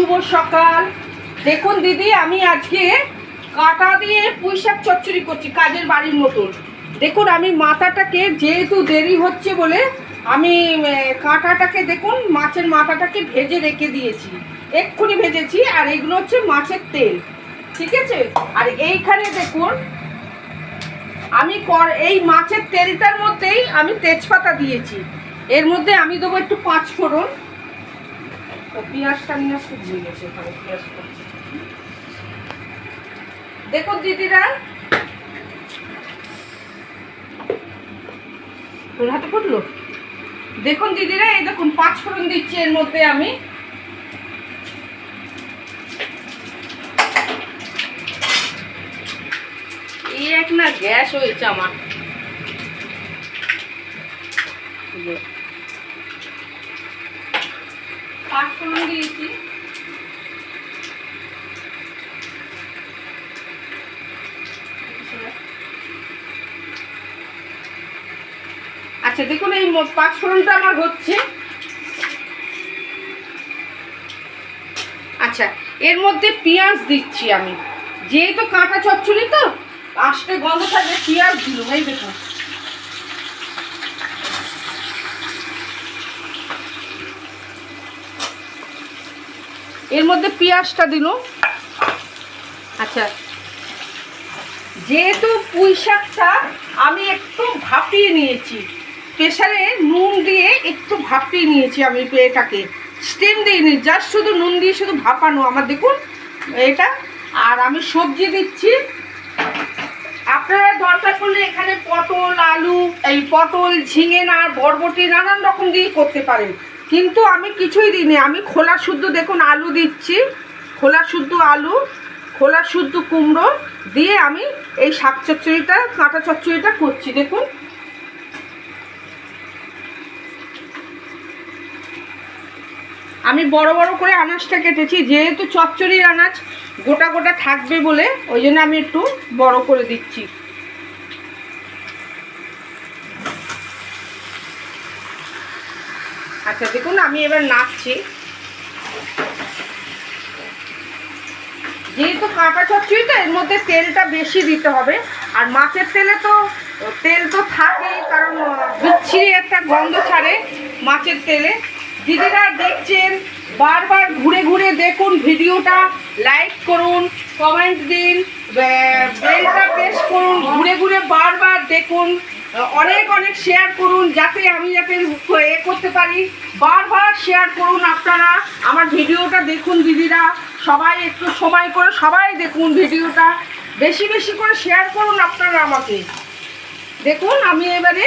শুভ সকাল। দেখুন দিদি, আমি আজকে কাঁটা দিয়ে পুঁই শাক চচ্চড়ি করছি কাজের বাড়ির মতন। দেখুন আমি মাথাটাকে, যেহেতু দেরি হচ্ছে বলে আমি কাঁটাটাকে দেখুন মাছের মাথাটাকে ভেজে রেখে দিয়েছি, এক্ষুনি ভেজেছি। আর এগুলো হচ্ছে মাছের তেল, ঠিক আছে। আর এইখানে দেখুন আমি এই মাছের তেলটার মধ্যেই আমি তেজপাতা দিয়েছি। এর মধ্যে আমি দেবো একটু পাঁচ ফোড়ন। পেঁয়াজটা নিয়ে খুব ভুলে গেছে এখানে পেঁয়াজটা। দেখুন দিদিরা, তোর হাতে পড়লো। দেখুন দিদিরা, এই দেখুন পাঁচ ফোড়ন দিচ্ছি এর মধ্যে আমি। এই এক না গ্যাস হয়েছে আমার। পাঁচ ফোড়ন দিয়েছি। আচ্ছা দেখুন এই পাঁচ ফোড়নটা আমার হচ্ছে। আচ্ছা এর মধ্যে পেঁয়াজ দিচ্ছি আমি, যেহেতু কাঁটা চচ্চড়ি তো আস্তে গন্ধ থাকবে, পেঁয়াজ দিলাম। এই দেখুন এর মধ্যে পেঁয়াজটা দিল। আচ্ছা যেহেতু পুঁই শাকটা আমি একটু ভাপিয়ে নিয়েছি, প্রেসারে নুন দিয়ে একটু ভাপিয়ে নিয়েছি আমি, এটাকে স্টিম দিইনি, জাস্ট শুধু নুন দিয়ে শুধু ভাপানো আমার। দেখুন এটা। আর আমি সবজি দিচ্ছি। আপনারা দরকার পড়লে এখানে পটল, আলু, এই পটল, ঝিঙে না বরবটি নানান রকম দিয়ে করতে পারেন, কিন্তু আমি কিছুই দিইনি। আমি খোলা শুদ্ধ দেখুন আলু দিচ্ছি, খোলা শুদ্ধ আলু, খোলা শুদ্ধ কুমড়ো দিয়ে আমি এই শাক চচ্চড়িটা, কাঁটা চচ্চড়িটা করছি। দেখুন আমি বড় বড় করে আনাজটা কেটেছি, যেহেতু চচ্চড়ির আনাজ গোটা গোটা থাকবে বলে ওই জন্য আমি একটু বড় করে দিচ্ছি। আচ্ছা দেখুন আমি এবার নাড়ছি। যেহেতু কাঁটা চচ্চড়ি তো এর মধ্যে তেলটা বেশি দিতে হবে। আর মাছের তেলে তো তেল তো থাকেই, কারণ বিচ্ছিরি একটা গন্ধ ছাড়ে মাছের তেলে। দিদিরা দেখছেন, বারবার ঘুরে ঘুরে দেখুন ভিডিওটা, লাইক করুন, কমেন্ট দিন, বেলটা প্রেস করুন, ঘুরে ঘুরে বারবার দেখুন, অনেক অনেক শেয়ার করুন, যাতে আমি যাতে এ করতে পারি। বারবার শেয়ার করুন আপনারা আমার ভিডিওটা দেখুন দিদিরা, সবাই একটু সময় করে সবাই দেখুন ভিডিওটা, বেশি বেশি করে শেয়ার করুন আপনারা আমাকে। দেখুন আমি এবারে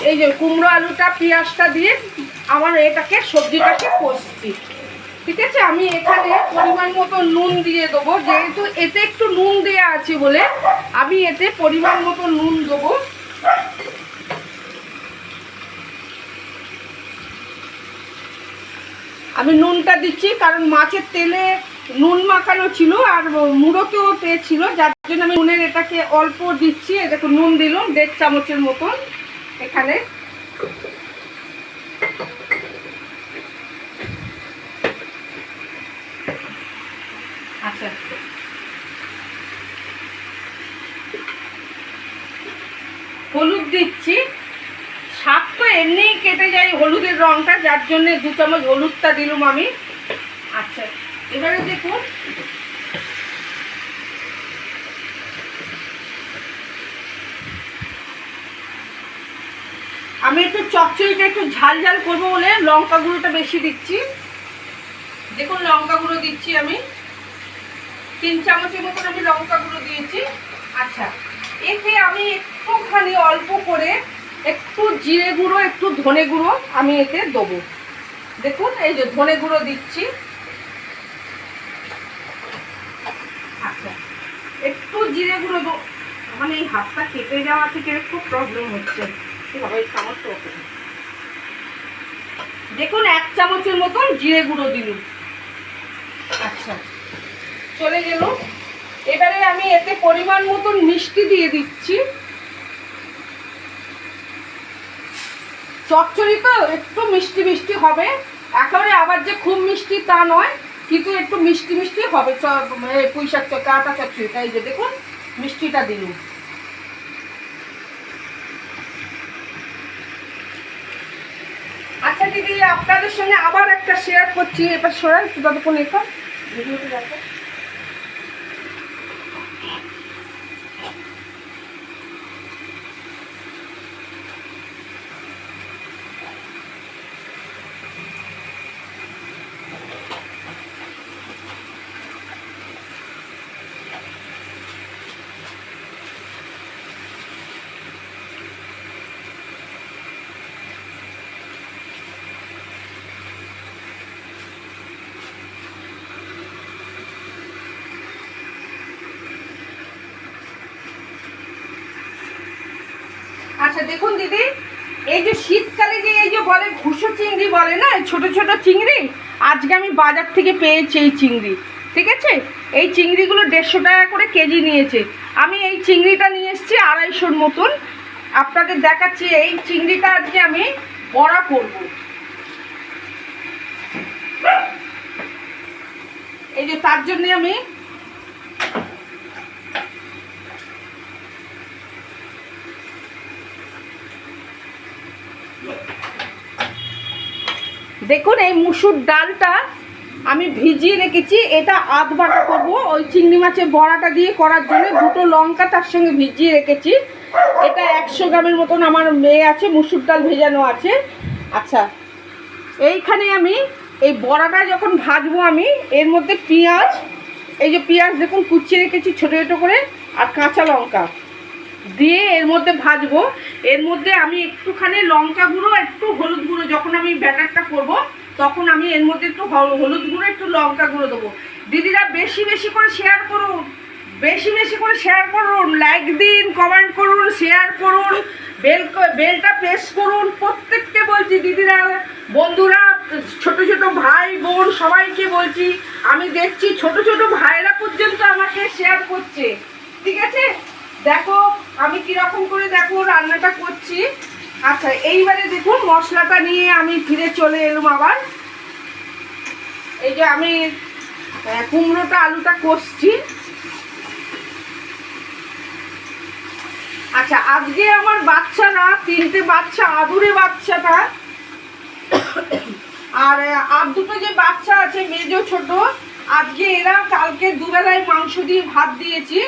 এই যে কুমড়ো আলুটা পেঁয়াজটা দিয়ে আমার এটাকে সবজিটাকে কষছি, ঠিক আছে। আমি এখানে পরিমাণ মতো নুন দিয়ে দেবো, যেহেতু এতে একটু নুন দেওয়া আছে বলে আমি এতে পরিমাণ মতো নুন দেবো। আমি নুনটা দিচ্ছি কারণ মাছের তেলে নুন মাখানো ছিল আর মুড়োতেও ছিল, যার জন্য আমি নুনের এটাকে অল্প দিচ্ছি। দেখুন নুন দিলাম 1.5 চামচের মতন এখানে। আচ্ছা হলুদ দিচ্ছি। শাক তো এমনিই কেটে যায় হলুদের রঙটা, যার জন্য 2 চামচ হলুদটা দিলাম আমি। আচ্ছা এবারে দেখুন আমি একটু চচ্চড়িটা একটু ঝাল ঝাল করবো বলে লঙ্কা গুঁড়োটা বেশি দিচ্ছি। দেখুন লঙ্কা গুঁড়ো দিচ্ছি আমি 3 চামচের মতন আমি লঙ্কা গুঁড়ো দিয়েছি। আচ্ছা এতে আমি একটুখানি অল্প করে একটু জিরে গুঁড়ো, একটু ধনে গুঁড়ো আমি এতে দেবো। দেখুন এই যে ধনে গুঁড়ো দিচ্ছি। আচ্ছা একটু জিরে গুঁড়ো মানে এই হাতটা কেটে যাওয়া থেকে একটু প্রবলেম হচ্ছে। দেখুন 1 চামচের মতন জিরে গুঁড়ো দিলাম। আচ্ছা চলে গেল। এবারে আমি এতে পরিমাণ মতন মিষ্টি দিয়ে দিচ্ছি। চচ্চড়ি তো একটু মিষ্টি মিষ্টি হবে, একেবারে আবার যে খুব মিষ্টি তা নয়, কিন্তু একটু মিষ্টি মিষ্টি হবে পুঁই শাক কাঁটা চচ্চড়িটা। এই যে দেখুন মিষ্টিটা দিলুম। আচ্ছা দিদি, আপনাদের সঙ্গে আবার একটা শেয়ার করছি, এবার সরাই একটু ততক্ষণ এখন ভিডিওটি দেখো। আচ্ছা দেখুন দিদি, এই যে শীতকালে যে এই যে বলে ঘুষো চিংড়ি বলে না, ছোট ছোট চিংড়ি, আজকে আমি বাজার থেকে পেয়েছি এই চিংড়ি। ঠিক আছে, এই চিংড়িগুলো 150 টাকা করে কেজি নিয়েছে। আমি এই চিংড়িটা নিয়ে এসেছি 250 মতন। আপনাদের দেখাচ্ছি এই চিংড়িটা আজকে আমি বড়া করব। এই যে তার জন্য আমি দেখুন এই মুসুর ডালটা আমি ভিজিয়ে রেখেছি, এটা আধ বাটা করবো ওই চিংড়ি মাছের বড়াটা দিয়ে করার জন্য। 2টো লঙ্কা তার সঙ্গে ভিজিয়ে রেখেছি। এটা 100 গ্রামের মতন আমার মেয়ে আছে, মুসুর ডাল ভেজানো আছে। আচ্ছা, এইখানে আমি এই বড়াটা যখন ভাজবো আমি এর মধ্যে পেঁয়াজ, এই যে পেঁয়াজ দেখুন কুচিয়ে রেখেছি ছোটো ছোটো করে, আর কাঁচা লঙ্কা দিয়ে এর মধ্যে ভাজবো। এর মধ্যে আমি একটুখানি লঙ্কা গুঁড়ো, একটু হলুদ গুঁড়ো, যখন আমি ব্যাটারটা করব তখন আমি এর মধ্যে একটু হলুদ গুঁড়ো, একটু লঙ্কা গুঁড়ো দেবো। দিদিরা বেশি বেশি করে শেয়ার করুন, বেশি বেশি করে শেয়ার করুন, লাইক দিন, কমেন্ট করুন, শেয়ার করুন, বেলটা প্রেস করুন। প্রত্যেককে বলছি দিদিরা, বন্ধুরা, ছোট ছোট ভাই বোন সবাইকে বলছি। আমি দেখছি ছোট ছোট ভাইরা পর্যন্ত আমাকে শেয়ার করছে। ঠিক আছে, দেখো আমি কিরকম করে দেখো রান্নাটা করছি। আচ্ছা, এইবারে দেখুন মশলাটা নিয়ে আমি ফিরে চলে এলাম আবার। এই যে আমি কুমড়োটা আলুটা কষছি। আচ্ছা, আজকে আমার বাচ্চারা 3টে বাচ্চা, আদুরে বাচ্চাটা আর আর 2টো যে বাচ্চা আছে মেজো ছোট, আজকে এরা কালকে দুবেলায় মাংস দিয়ে ভাত দিয়েছি,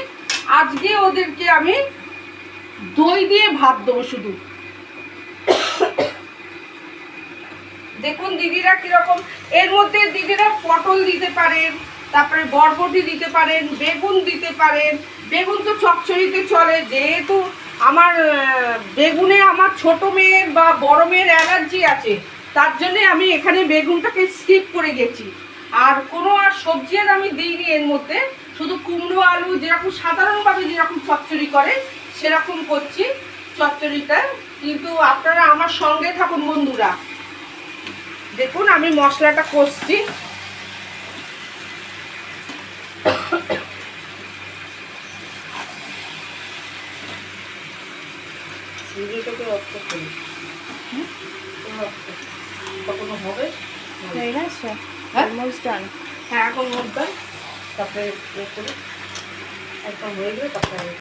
আজকে ওদেরকে আমি দই দিয়ে ভাত দেবো শুধু। দেখুন দিদিরা কিরকম, এর মধ্যে দিদিরা পটল দিতে পারেন, তারপরে বরবটি দিতে পারেন, বেগুন দিতে পারেন। বেগুন তো চচ্চড়িতে চলে, যেহেতু আমার বেগুনে আমার ছোট মেয়ের বা বড় মেয়ের অ্যালার্জি আছে, তার জন্যে আমি এখানে বেগুনটাকে স্কিপ করে গেছি। আর কোনো আর সবজি আর আমি দিইনি এর মধ্যে, শুধু কুমড়ো আলু যেরকম সাধারণভাবে যেরকম চচ্চড়ি করে সেরকম করছি চচ্চড়িটা। কিন্তু আপনারা আমার সঙ্গে থাকুন বন্ধুরা। দেখুন আমি মশলাটা কষছি। কখনো হবে হ্যাঁ, এখন তারপরে একদম হয়ে গেলে তারপরে